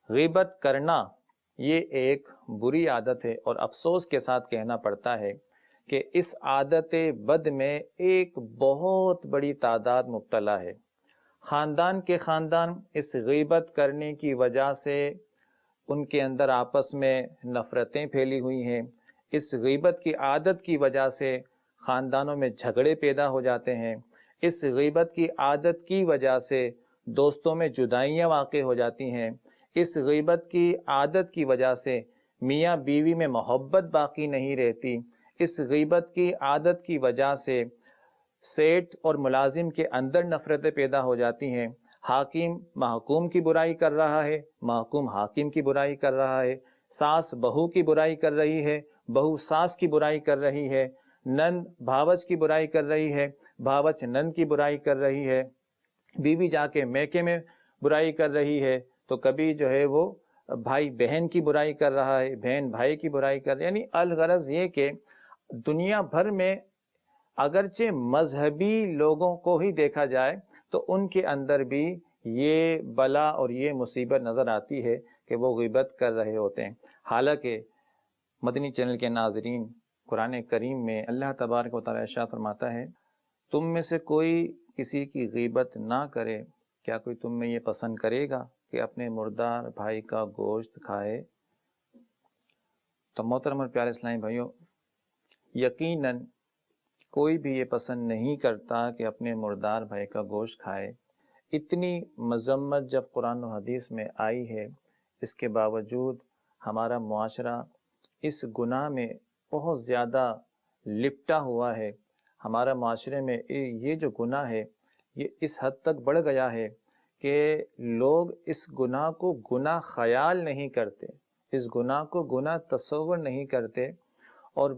غیبت کرنا یہ ایک بری عادت ہے، اور افسوس کے ساتھ کہنا پڑتا ہے کہ اس عادت بد میں ایک بہت بڑی تعداد مبتلا ہے۔ خاندان کے خاندان اس غیبت کرنے کی وجہ سے ان کے اندر آپس میں نفرتیں پھیلی ہوئی ہیں۔ اس غیبت کی عادت کی وجہ سے خاندانوں میں جھگڑے پیدا ہو جاتے ہیں۔ اس غیبت کی عادت کی وجہ سے دوستوں میں جدائیاں واقع ہو جاتی ہیں۔ اس غیبت کی عادت کی وجہ سے میاں بیوی میں محبت باقی نہیں رہتی۔ اس غیبت کی عادت کی وجہ سے سیٹ اور ملازم کے اندر نفرتیں پیدا ہو جاتی ہیں۔ حاکم محکوم کی برائی کر رہا ہے، محکوم حاکم کی برائی کر رہا ہے، ساس بہو کی برائی کر رہی ہے، بہو ساس کی برائی کر رہی ہے، نند بھاوج کی برائی کر رہی ہے، بھاوج نند کی برائی کر رہی ہے، بیوی جا کے میکے میں برائی کر رہی ہے، تو کبھی جو ہے وہ بھائی بہن کی برائی کر رہا ہے، بہن بھائی کی برائی کر رہی ہے۔ یعنی الغرض یہ کہ دنیا بھر میں اگرچہ مذہبی لوگوں کو ہی دیکھا جائے تو ان کے اندر بھی یہ بلا اور یہ مصیبت نظر آتی ہے کہ وہ غیبت کر رہے ہوتے ہیں۔ حالانکہ مدنی چینل کے ناظرین، قرآن کریم میں اللہ تبارک و تعالی ارشاد فرماتا ہے، تم میں سے کوئی کسی کی غیبت نہ کرے، کیا کوئی تم میں یہ پسند کرے گا کہ اپنے مردار بھائی کا گوشت کھائے؟ تو محترم اور پیارے اسلامی بھائیوں، یقیناً کوئی بھی یہ پسند نہیں کرتا کہ اپنے مردار بھائی کا گوشت کھائے۔ اتنی مذمت جب قرآن و حدیث میں آئی ہے، اس کے باوجود ہمارا معاشرہ اس گناہ میں بہت زیادہ لپٹا ہوا ہے۔ ہمارا معاشرے میں یہ جو گناہ ہے یہ اس حد تک بڑھ گیا ہے کہ لوگ اس گناہ کو گناہ خیال نہیں کرتے، اس گناہ کو گناہ تصور نہیں کرتے، اور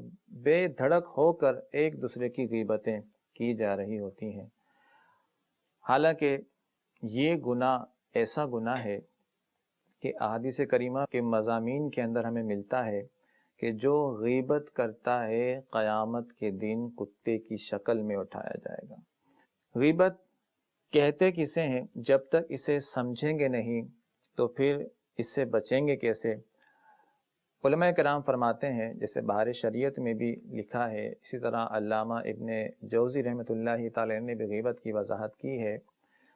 بے دھڑک ہو کر ایک دوسرے کی غیبتیں کی جا رہی ہوتی ہیں۔ حالانکہ یہ گناہ ایسا گناہ ہے کہ احادیث کریمہ کے مضامین کے اندر ہمیں ملتا ہے کہ جو غیبت کرتا ہے قیامت کے دن کتے کی شکل میں اٹھایا جائے گا۔ غیبت کہتے کسے ہیں؟ جب تک اسے سمجھیں گے نہیں تو پھر اس سے بچیں گے کیسے؟ علماء کرام فرماتے ہیں، جیسے بہار شریعت میں بھی لکھا ہے، اسی طرح علامہ ابن جوزی رحمۃ اللہ تعالی نے بھی غیبت کی وضاحت کی ہے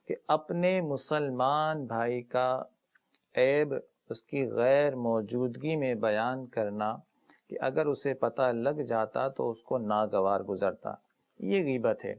کہ اپنے مسلمان بھائی کا عیب اس کی غیر موجودگی میں بیان کرنا، کہ اگر اسے پتہ لگ جاتا تو اس کو ناگوار گزرتا، یہ غیبت ہے۔